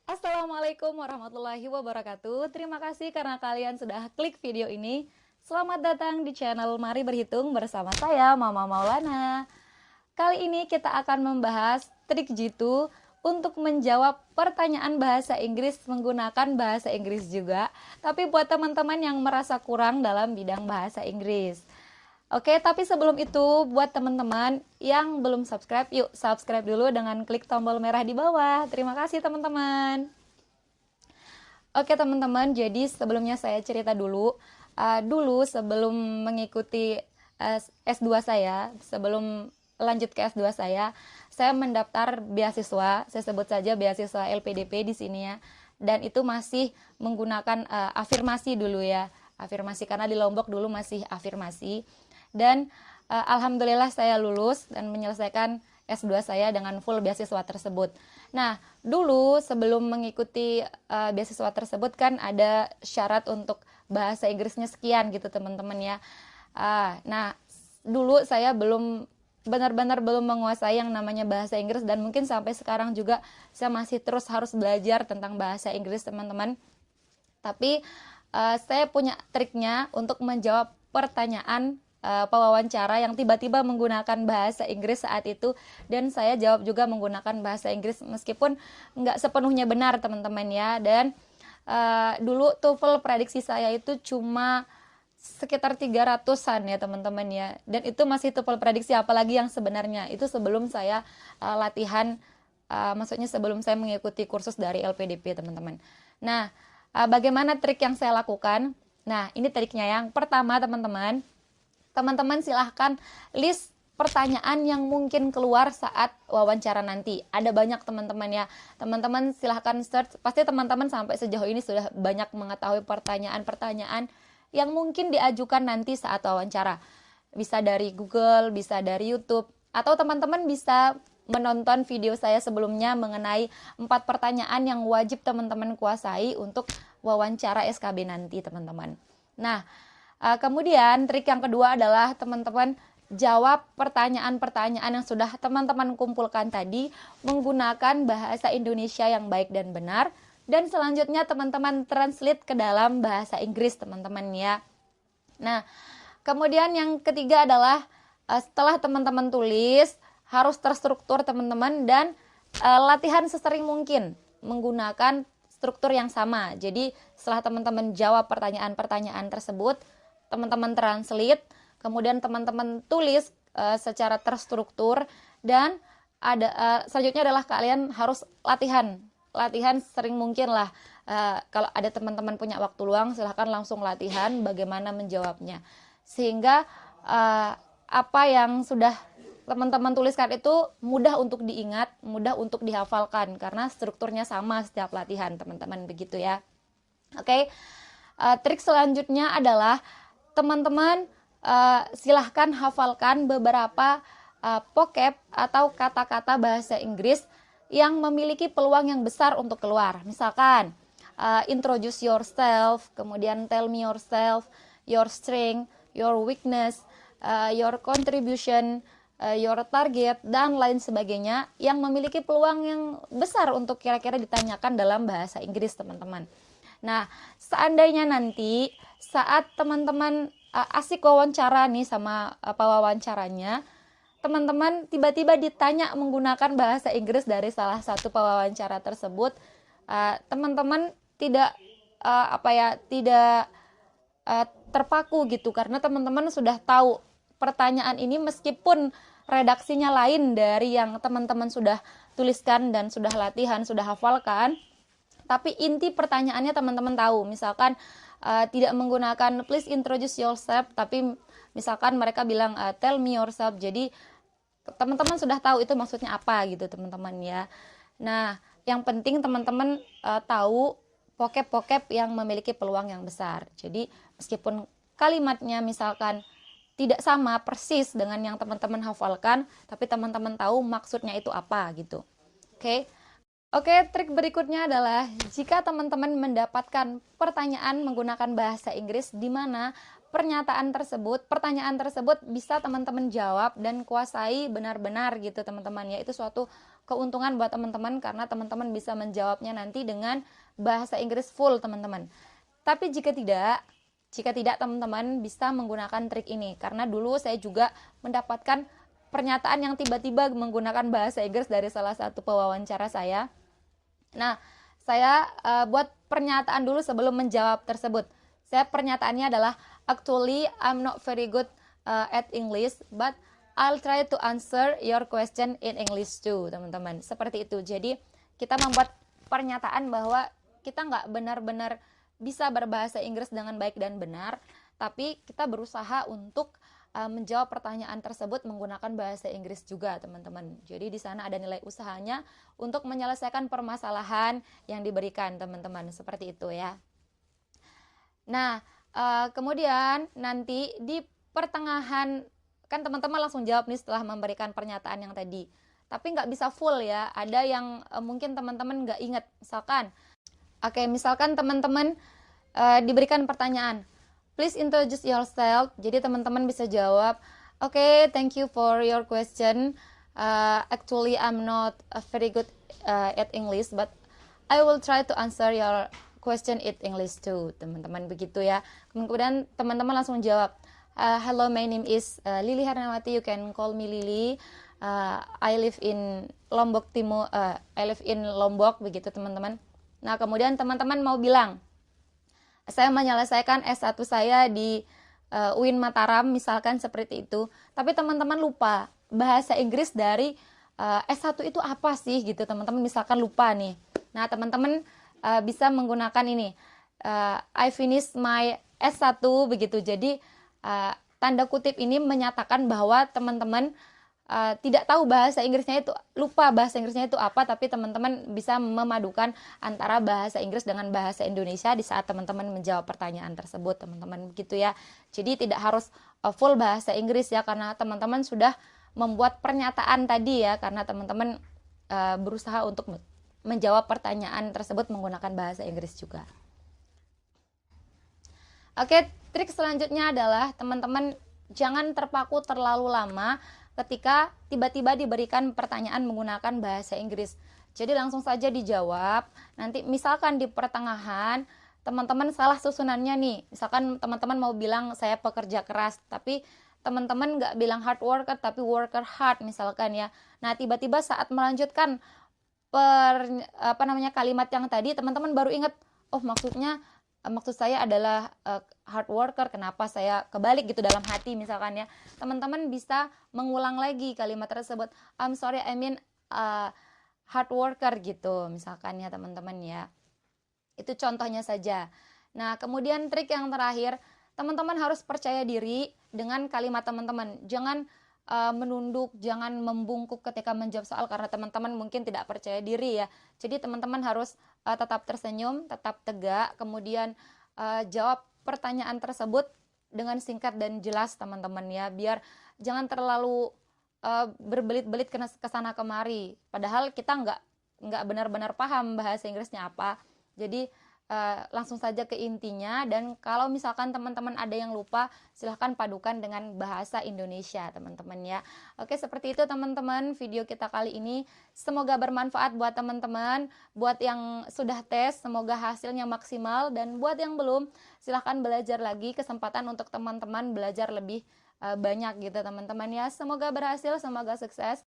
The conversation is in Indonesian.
Assalamualaikum warahmatullahi wabarakatuh. Terima kasih karena kalian sudah klik video ini. Selamat datang di channel Mari Berhitung bersama saya, Mama Maulana. Kali ini kita akan membahas trik jitu untuk menjawab pertanyaan bahasa Inggris menggunakan bahasa Inggris juga, tapi buat teman-teman yang merasa kurang dalam bidang bahasa Inggris. Oke, tapi sebelum itu, buat teman-teman yang belum subscribe, yuk subscribe dulu dengan klik tombol merah di bawah. Terima kasih teman-teman. Oke teman-teman, jadi sebelumnya saya cerita dulu. Dulu sebelum mengikuti S2 saya, sebelum lanjut ke S2 saya mendaftar beasiswa, saya sebut saja beasiswa LPDP di sini ya. Dan itu masih menggunakan afirmasi dulu ya. Afirmasi karena di Lombok dulu masih afirmasi. Dan alhamdulillah saya lulus dan menyelesaikan S2 saya dengan full beasiswa tersebut. Nah, dulu sebelum mengikuti beasiswa tersebut kan ada syarat untuk bahasa Inggrisnya sekian gitu teman-teman ya. Nah, dulu saya benar-benar belum menguasai yang namanya bahasa Inggris dan mungkin sampai sekarang juga saya masih terus harus belajar tentang bahasa Inggris teman-teman. Tapi saya punya triknya untuk menjawab pertanyaan pewawancara yang tiba-tiba menggunakan bahasa Inggris saat itu, dan saya jawab juga menggunakan bahasa Inggris meskipun nggak sepenuhnya benar teman-teman ya. Dan dulu TOEFL prediksi saya itu cuma sekitar 300-an ya teman-teman ya, dan itu masih TOEFL prediksi, apalagi yang sebenarnya itu sebelum saya latihan, maksudnya sebelum saya mengikuti kursus dari LPDP teman-teman. Nah, bagaimana trik yang saya lakukan? Nah, ini triknya. Yang pertama teman-teman silahkan list pertanyaan yang mungkin keluar saat wawancara nanti. Ada banyak teman-teman ya. Teman-teman silahkan search. Pasti teman-teman sampai sejauh ini sudah banyak mengetahui pertanyaan-pertanyaan yang mungkin diajukan nanti saat wawancara. Bisa dari Google, bisa dari YouTube, atau teman-teman bisa menonton video saya sebelumnya mengenai 4 pertanyaan yang wajib teman-teman kuasai untuk wawancara SKB nanti teman-teman. Nah, kemudian trik yang kedua adalah teman-teman jawab pertanyaan-pertanyaan yang sudah teman-teman kumpulkan tadi menggunakan bahasa Indonesia yang baik dan benar, dan selanjutnya teman-teman translate ke dalam bahasa Inggris teman-teman ya. Nah, kemudian yang ketiga adalah setelah teman-teman tulis harus terstruktur teman-teman, dan latihan sesering mungkin menggunakan struktur yang sama. Jadi setelah teman-teman jawab pertanyaan-pertanyaan tersebut, teman-teman translate, kemudian teman-teman tulis secara terstruktur, dan selanjutnya adalah kalian harus latihan sering mungkin lah. Kalau ada teman-teman punya waktu luang, silahkan langsung latihan bagaimana menjawabnya, sehingga apa yang sudah teman-teman tuliskan itu mudah untuk diingat, mudah untuk dihafalkan karena strukturnya sama setiap latihan teman-teman, begitu ya. Oke. Trik selanjutnya adalah teman-teman silahkan hafalkan beberapa vocab atau kata-kata bahasa Inggris yang memiliki peluang yang besar untuk keluar. Misalkan introduce yourself, kemudian tell me yourself, your strength, your weakness, your contribution, your target, dan lain sebagainya yang memiliki peluang yang besar untuk kira-kira ditanyakan dalam bahasa Inggris teman-teman. Nah, seandainya nanti saat teman-teman asik wawancara nih sama pewawancaranya, teman-teman tiba-tiba ditanya menggunakan bahasa Inggris dari salah satu pewawancara tersebut, teman-teman tidak tidak terpaku gitu, karena teman-teman sudah tahu pertanyaan ini meskipun redaksinya lain dari yang teman-teman sudah tuliskan dan sudah latihan, sudah hafalkan, tapi inti pertanyaannya teman-teman tahu. Misalkan tidak menggunakan please introduce yourself, tapi misalkan mereka bilang tell me yourself, jadi teman-teman sudah tahu itu maksudnya apa gitu teman-teman ya. Nah, yang penting teman-teman tahu vocab-vocab yang memiliki peluang yang besar. Jadi meskipun kalimatnya misalkan tidak sama persis dengan yang teman-teman hafalkan, tapi teman-teman tahu maksudnya itu apa gitu. Oke, trik berikutnya adalah jika teman-teman mendapatkan pertanyaan menggunakan bahasa Inggris di mana pertanyaan tersebut bisa teman-teman jawab dan kuasai benar-benar gitu teman-teman ya. Itu suatu keuntungan buat teman-teman karena teman-teman bisa menjawabnya nanti dengan bahasa Inggris full, teman-teman. Tapi jika tidak teman-teman bisa menggunakan trik ini, karena dulu saya juga mendapatkan pernyataan yang tiba-tiba menggunakan bahasa Inggris dari salah satu pewawancara saya. Nah, saya buat pernyataan dulu sebelum menjawab tersebut. Pernyataannya adalah, actually I'm not very good at English, but I'll try to answer your question in English too, teman-teman. Seperti itu. Jadi kita membuat pernyataan bahwa kita nggak benar-benar bisa berbahasa Inggris dengan baik dan benar, tapi kita berusaha untuk menjawab pertanyaan tersebut menggunakan bahasa Inggris juga, teman-teman. Jadi di sana ada nilai usahanya untuk menyelesaikan permasalahan yang diberikan, teman-teman. Seperti itu ya. Nah, kemudian nanti di pertengahan, kan teman-teman langsung jawab nih setelah memberikan pernyataan yang tadi. Tapi nggak bisa full ya, ada yang mungkin teman-teman nggak ingat. Misalkan teman-teman diberikan pertanyaan, please introduce yourself. Jadi teman-teman bisa jawab, okay, thank you for your question. Actually, I'm not very good at English, but I will try to answer your question in English too, teman-teman, begitu ya. Kemudian teman-teman langsung jawab, hello, my name is Lili Harnawati. You can call me Lili. I live in Lombok Timur. I live in Lombok, begitu teman-teman. Nah, kemudian teman-teman mau bilang, saya menyelesaikan S1 saya di UIN Mataram, misalkan seperti itu. Tapi teman-teman lupa bahasa Inggris dari S1 itu apa sih gitu, teman-teman misalkan lupa nih. Nah, teman-teman bisa menggunakan ini, I finish my S1, begitu. Jadi tanda kutip ini menyatakan bahwa teman-teman tidak tahu bahasa Inggrisnya itu, lupa bahasa Inggrisnya itu apa, tapi teman-teman bisa memadukan antara bahasa Inggris dengan bahasa Indonesia di saat teman-teman menjawab pertanyaan tersebut, teman-teman, begitu ya. Jadi tidak harus full bahasa Inggris ya, karena teman-teman sudah membuat pernyataan tadi ya, karena teman-teman berusaha untuk menjawab pertanyaan tersebut menggunakan bahasa Inggris juga. Oke, trik selanjutnya adalah teman-teman jangan terpaku terlalu lama ketika tiba-tiba diberikan pertanyaan menggunakan bahasa Inggris. Jadi langsung saja dijawab. Nanti misalkan di pertengahan teman-teman salah susunannya nih. Misalkan teman-teman mau bilang saya pekerja keras, tapi teman-teman nggak bilang hard worker tapi worker hard misalkan ya. Nah, tiba-tiba saat melanjutkan kalimat yang tadi, teman-teman baru ingat, oh maksud saya adalah hard worker, kenapa saya kebalik gitu dalam hati misalkan ya. Teman-teman bisa mengulang lagi kalimat tersebut, I'm sorry, I mean hard worker gitu misalkan ya, teman-teman ya. Itu contohnya saja. Nah, kemudian trik yang terakhir, teman-teman harus percaya diri dengan kalimat teman-teman. Jangan menunduk, jangan membungkuk ketika menjawab soal karena teman-teman mungkin tidak percaya diri ya. Jadi teman-teman harus tetap tersenyum, tetap tegak, kemudian jawab pertanyaan tersebut dengan singkat dan jelas, teman-teman ya, biar jangan terlalu berbelit-belit ke sana kemari. Padahal kita nggak benar-benar paham bahasa Inggrisnya apa. Jadi langsung saja ke intinya, dan kalau misalkan teman-teman ada yang lupa, silahkan padukan dengan bahasa Indonesia, teman-teman ya. Oke, seperti itu teman-teman video kita kali ini. Semoga bermanfaat buat teman-teman. Buat yang sudah tes, semoga hasilnya maksimal, dan buat yang belum, silahkan belajar lagi. Kesempatan untuk teman-teman belajar lebih banyak gitu, teman-teman ya. Semoga berhasil, semoga sukses.